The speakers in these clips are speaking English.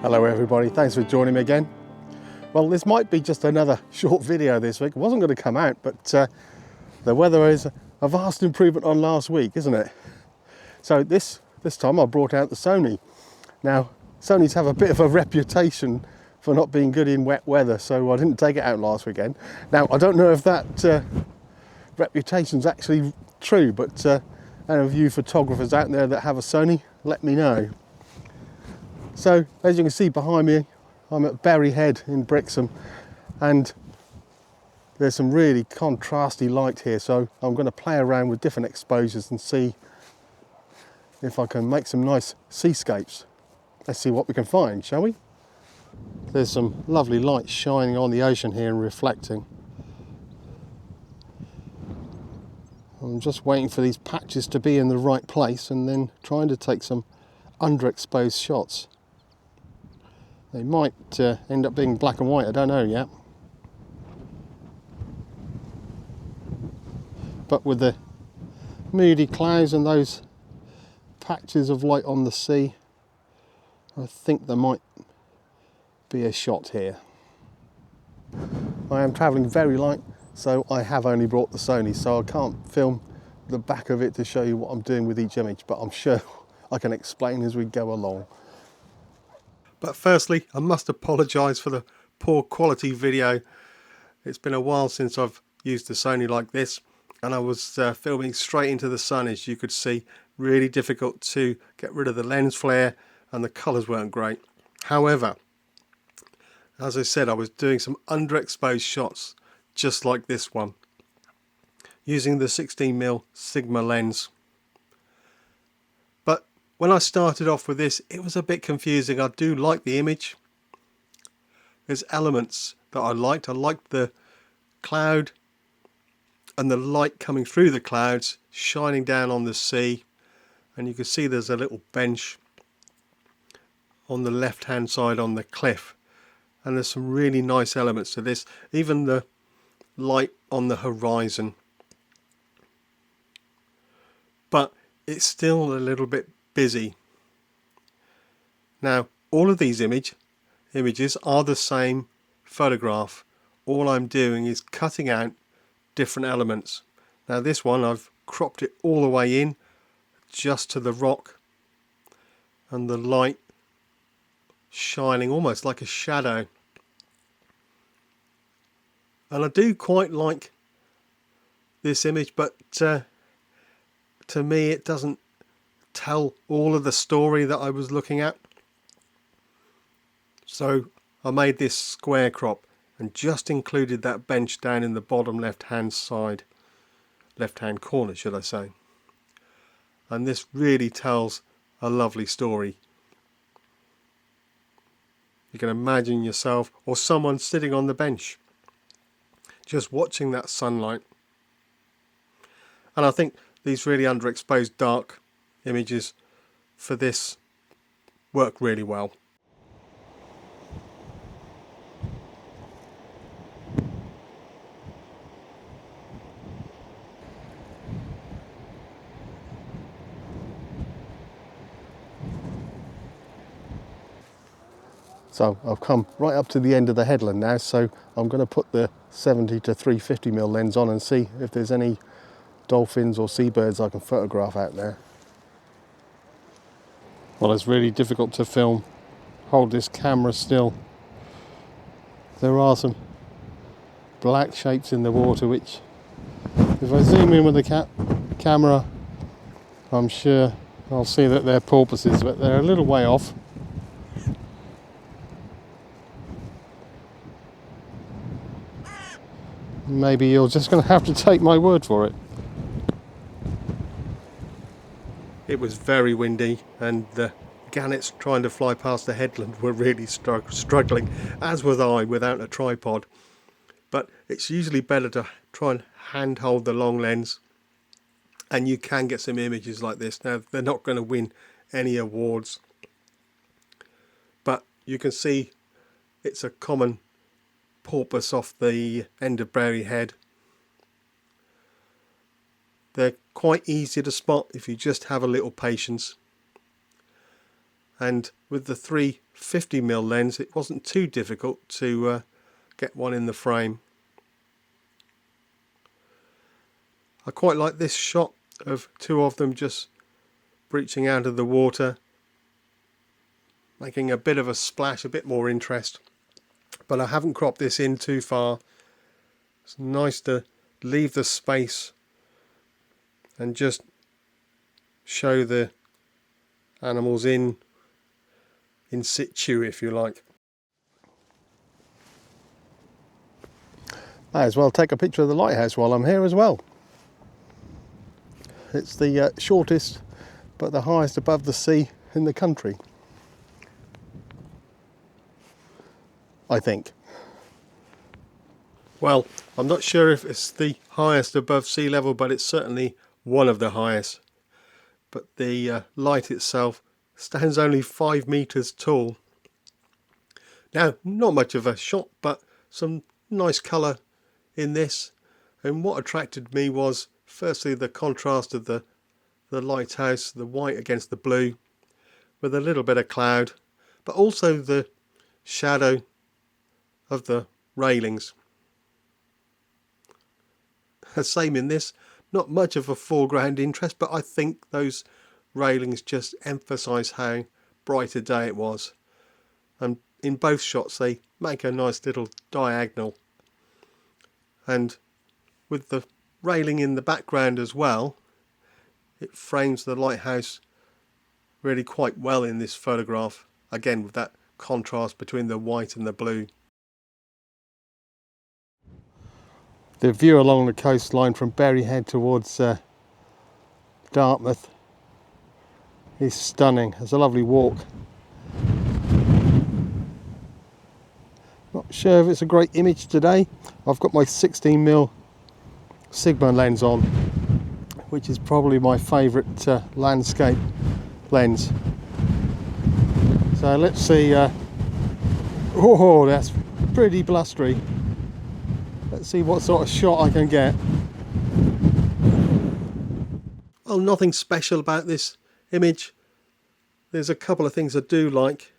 Hello everybody, thanks for joining me again. Well, this might be just another short video this week. It wasn't going to come out, but the weather is a vast improvement on last week, isn't it? So this time I brought out the Sony. Now, Sonys have a bit of a reputation for not being good in wet weather, so I didn't take it out last weekend. Now, I don't know if that reputation's actually true, but any of you photographers out there that have a Sony, let me know. So, as you can see behind me, I'm at Berry Head in Brixham, and there's some really contrasty light here, so I'm going to play around with different exposures and see if I can make some nice seascapes. Let's see what we can find, shall we? There's some lovely light shining on the ocean here and reflecting. I'm just waiting for these patches to be in the right place and then trying to take some underexposed shots. They might end up being black and white, I don't know yet. But with the moody clouds and those patches of light on the sea, I think there might be a shot here. I am travelling very light, so I have only brought the Sony, so I can't film the back of it to show you what I'm doing with each image, but I'm sure I can explain as we go along. But firstly, I must apologise for the poor quality video. It's been a while since I've used the Sony like this, and I was filming straight into the sun, as you could see. Really difficult to get rid of the lens flare, and the colours weren't great. However, as I said, I was doing some underexposed shots just like this one, using the 16mm Sigma lens. But when I started off with this, it was a bit confusing. I do like the image. There's elements that I liked. I liked the cloud and the light coming through the clouds, shining down on the sea. And you can see there's a little bench on the left hand side on the cliff. And there's some really nice elements to this. Even the light on the horizon. But it's still a little bit busy. Now, all of these images are the same photograph. All I'm doing is cutting out different elements. Now this one, I've cropped it all the way in, just to the rock, and the light shining almost like a shadow. And I do quite like this image, but to me it doesn't tell all of the story that I was looking at. So I made this square crop and just included that bench down in the bottom left hand corner, should I say. And this really tells a lovely story. You can imagine yourself or someone sitting on the bench just watching that sunlight. And I think these really underexposed dark images for this work really well. So I've come right up to the end of the headland now, so I'm going to put the 70 to 350mm lens on and see if there's any dolphins or seabirds I can photograph out there. Well, it's really difficult to hold this camera still. There are some black shapes in the water which, if I zoom in with the camera, I'm sure I'll see that they're porpoises, but they're a little way off. Maybe you're just going to have to take my word for it. It was very windy, and the gannets trying to fly past the headland were really struggling, as was I without a tripod. But it's usually better to try and handhold the long lens, and you can get some images like this. Now, they're not going to win any awards, but you can see it's a common porpoise off the end of Berry Head. They're quite easy to spot if you just have a little patience. and with the 350mm lens it wasn't too difficult to get one in the frame. I quite like this shot of two of them just breaching out of the water, making a bit of a splash, a bit more interest. But I haven't cropped this in too far. It's nice to leave the space and just show the animals in situ, if you like. May as well take a picture of the lighthouse while I'm here as well. It's the shortest but the highest above the sea in the country, I think. Well, I'm not sure if it's the highest above sea level, but it's certainly one of the highest. But the light itself stands only 5 meters tall. Now, not much of a shot, but some nice colour in this. And what attracted me was firstly the contrast of the lighthouse, the white against the blue, with a little bit of cloud, but also the shadow of the railings. Same in this, not much of a foreground interest, but I think those railings just emphasise how bright a day it was. And in both shots they make a nice little diagonal. And with the railing in the background as well, it frames the lighthouse really quite well in this photograph, again with that contrast between the white and the blue. The view along the coastline from Berryhead towards Dartmouth is stunning. It's a lovely walk. Not sure if it's a great image today. I've got my 16mm Sigma lens on, which is probably my favourite landscape lens. So let's see. Oh, that's pretty blustery. Let's see what sort of shot I can get. Well, nothing special about this image. There's a couple of things I do like.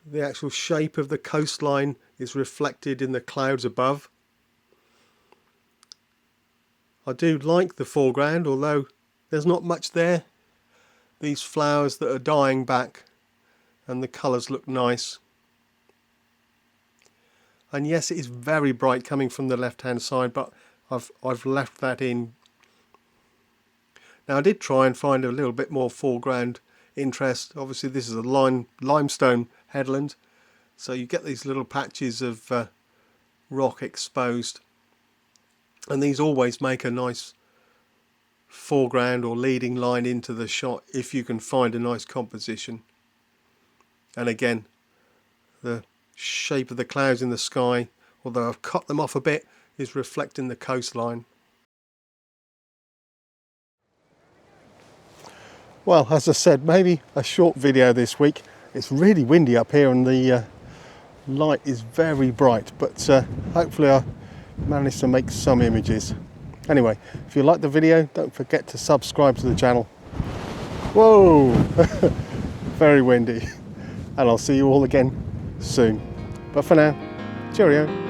The actual shape of the coastline is reflected in the clouds above. I do like the foreground, although there's not much there. These flowers that are dying back, and the colours look nice. And yes, it is very bright coming from the left hand side, but I've left that in. Now I did try and find a little bit more foreground interest. Obviously this is a limestone headland, so you get these little patches of rock exposed, and these always make a nice foreground or leading line into the shot if you can find a nice composition. And again, the shape of the clouds in the sky, although I've cut them off a bit, is reflecting the coastline. Well, as I said, maybe a short video this week. It's really windy up here and the light is very bright, but hopefully I managed to make some images. Anyway, if you like the video, don't forget to subscribe to the channel. Whoa! Very windy. And I'll see you all again soon. But for now, cheerio.